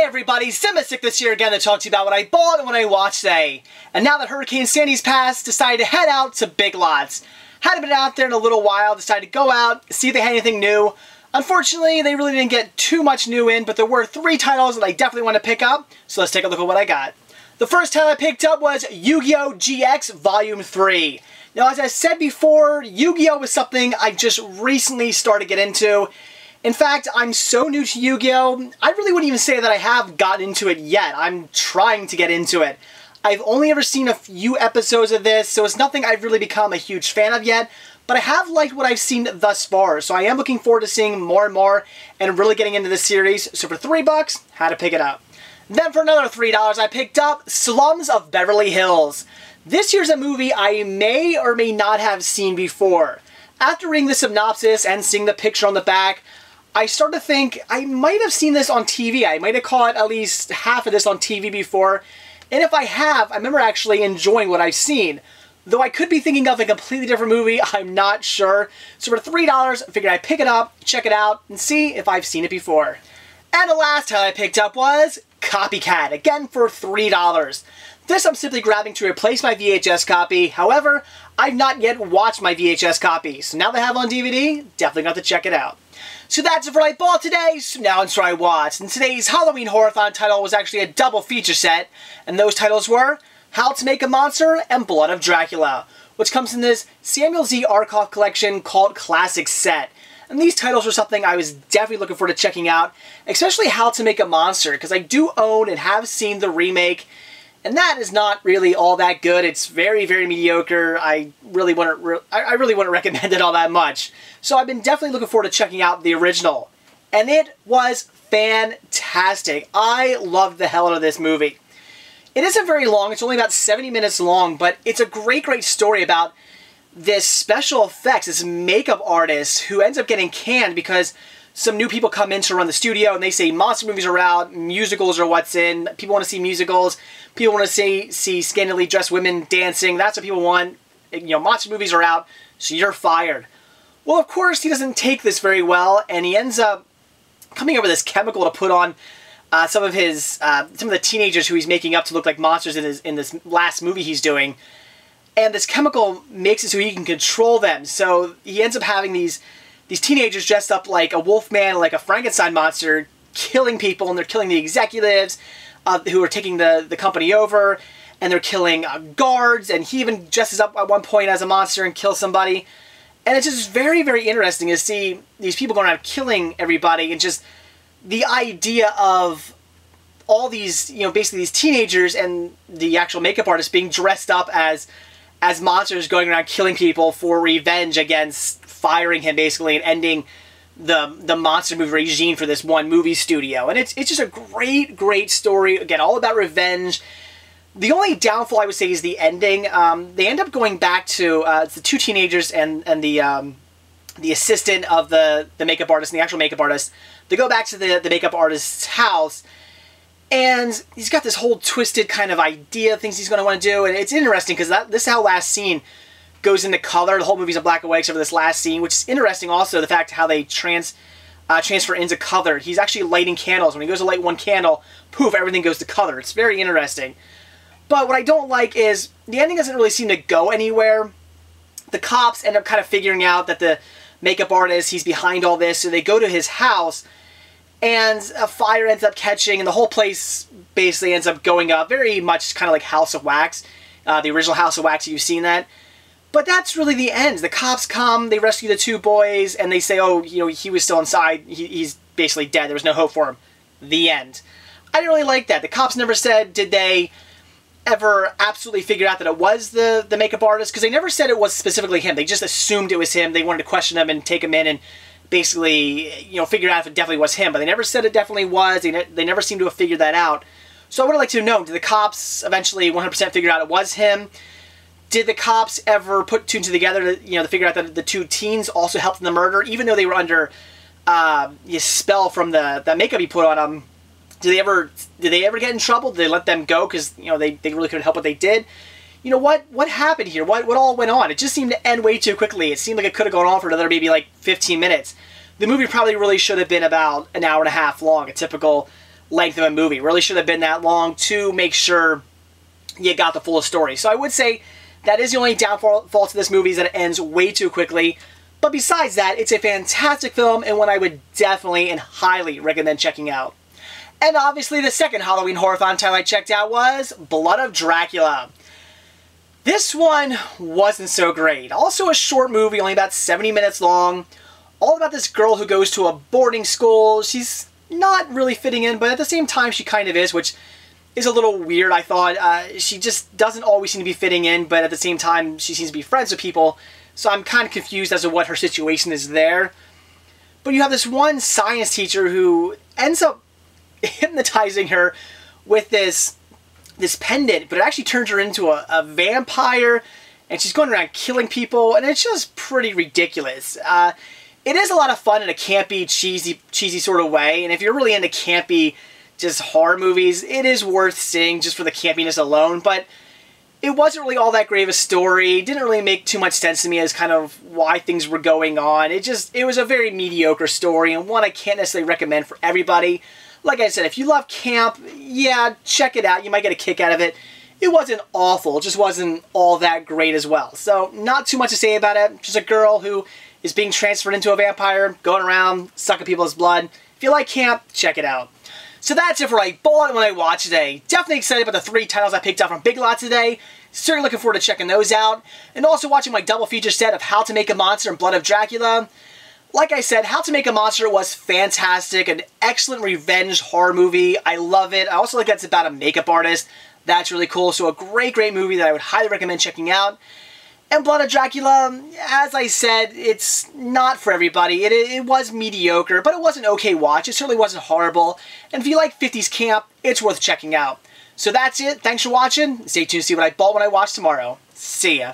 Hey everybody, Simistic this year again to talk to you about what I bought and what I watched today. And now that Hurricane Sandy's passed, decided to head out to Big Lots. Hadn't been out there in a little while, decided to go out, see if they had anything new. Unfortunately, they really didn't get too much new in, but there were 3 titles that I definitely want to pick up, so let's take a look at what I got. The first title I picked up was Yu-Gi-Oh! GX Volume 3. Now, as I said before, Yu-Gi-Oh! Was something I just recently started to get into. In fact, I'm so new to Yu-Gi-Oh! I really wouldn't even say that I have gotten into it yet. I'm trying to get into it. I've only ever seen a few episodes of this, so it's nothing I've really become a huge fan of yet, but I have liked what I've seen thus far, so I am looking forward to seeing more and more and really getting into this series. So for $3, had to pick it up. Then for another $3, I picked up Slums of Beverly Hills. This here's a movie I may or may not have seen before. After reading the synopsis and seeing the picture on the back, I started to think I might have seen this on TV. I might have caught at least half of this on TV before. And if I have, I remember actually enjoying what I've seen. Though I could be thinking of a completely different movie, I'm not sure. So for $3, I figured I'd pick it up, check it out, and see if I've seen it before. And the last title I picked up was Copycat, again for $3. This I'm simply grabbing to replace my VHS copy. However, I've not yet watched my VHS copy. So now that I have it on DVD, definitely got to check it out. So that's it for what I bought today, so now it's what I watched. And today's Halloween Horathon title was actually a double feature set, and those titles were How to Make a Monster and Blood of Dracula, which comes in this Samuel Z. Arkoff collection called Classic Set. And these titles were something I was definitely looking forward to checking out, especially How to Make a Monster, because I do own and have seen the remake, and that is not really all that good. It's very, very mediocre. I really wouldn't recommend it all that much. So I've been definitely looking forward to checking out the original. And it was fantastic. I loved the hell out of this movie. It isn't very long. It's only about 70 minutes long, but it's a great, great story about this special effects, this makeup artist who ends up getting canned because some new people come in to run the studio and they say monster movies are out, musicals are what's in, people want to see musicals, people want to see scantily dressed women dancing, that's what people want, you know, monster movies are out, so you're fired. Well, of course, he doesn't take this very well, and he ends up coming up with this chemical to put on some of the teenagers who he's making up to look like monsters in this last movie he's doing, and this chemical makes it so he can control them, so he ends up having these teenagers dressed up like a wolfman, like a Frankenstein monster, killing people, and they're killing the executives who are taking the company over, and they're killing guards, and he even dresses up at one point as a monster and kills somebody. And it's just very, very interesting to see these people going around killing everybody, and just the idea of all these, you know, basically these teenagers and the actual makeup artist being dressed up as monsters going around killing people for revenge against firing him, basically, and ending the monster movie regime for this one movie studio. And it's just a great, great story. Again, all about revenge. The only downfall I would say is the ending. They end up going back to the 2 teenagers and the assistant of the makeup artist and the actual makeup artist. They go back to the makeup artist's house, and he's got this whole twisted kind of idea, things he's going to want to do, and it's interesting because this is how last scene goes into color. The whole movie's in black and white except for this last scene, which is interesting also, the fact how they transfer into color. He's actually lighting candles. When he goes to light one candle, poof, everything goes to color. It's very interesting. But what I don't like is the ending doesn't really seem to go anywhere. The cops end up kind of figuring out that the makeup artist, he's behind all this, so they go to his house, and a fire ends up catching, and the whole place basically ends up going up, very much kind of like House of Wax, the original House of Wax, you've seen that. But that's really the end. The cops come, they rescue the 2 boys, and they say, oh, you know, he was still inside, he's basically dead, there was no hope for him. The end. I didn't really like that. The cops never said, did they ever absolutely figure out that it was the makeup artist, because they never said it was specifically him. They just assumed it was him. They wanted to question him and take him in and basically, you know, figure out if it definitely was him. But they never said it definitely was. They never seemed to have figured that out. So I would have liked to know, did the cops eventually 100% figure out it was him? Did the cops ever put 2 and 2 together to, you know, to figure out that the 2 teens also helped in the murder, even though they were under a spell from the makeup he put on them? Did they ever get in trouble? Did they let them go because, you know, they really couldn't help what they did? You know, what happened here? What all went on? It just seemed to end way too quickly. It seemed like it could have gone on for another maybe like 15 minutes. The movie probably really should have been about an hour and a half long, a typical length of a movie. It really should have been that long to make sure you got the full story. So I would say that is the only downfall to this movie, is that it ends way too quickly. But besides that, it's a fantastic film and one I would definitely and highly recommend checking out. And obviously the second Halloween horrorthon title I checked out was Blood of Dracula. This one wasn't so great. Also a short movie, only about 70 minutes long. All about this girl who goes to a boarding school. She's not really fitting in, but at the same time she kind of is, which is a little weird, I thought. She just doesn't always seem to be fitting in, but at the same time she seems to be friends with people. So I'm kind of confused as to what her situation is there. But you have this one science teacher who ends up hypnotizing her with this pendant, but it actually turns her into a vampire, and she's going around killing people, and it's just pretty ridiculous. It is a lot of fun in a campy, cheesy sort of way, and if you're really into campy, just horror movies, it is worth seeing just for the campiness alone, but it wasn't really all that great of a story. It didn't really make too much sense to me as kind of why things were going on. It was a very mediocre story, and one I can't necessarily recommend for everybody. Like I said, if you love camp, yeah, check it out. You might get a kick out of it. It wasn't awful. It just wasn't all that great as well. So, not too much to say about it. Just a girl who is being transferred into a vampire, going around, sucking people's blood. If you like camp, check it out. So that's it for what I bought when I watched today. Definitely excited about the 3 titles I picked up from Big Lots today. Certainly looking forward to checking those out. And also watching my double feature set of How to Make a Monster and Blood of Dracula. Like I said, How to Make a Monster was fantastic. An excellent revenge horror movie. I love it. I also like that it's about a makeup artist. That's really cool. So a great movie that I would highly recommend checking out. And Blood of Dracula, as I said, it's not for everybody. It was mediocre, but it was an okay watch. It certainly wasn't horrible. And if you like 50s camp, it's worth checking out. So that's it. Thanks for watching. Stay tuned to see what I bought when I watch tomorrow. See ya.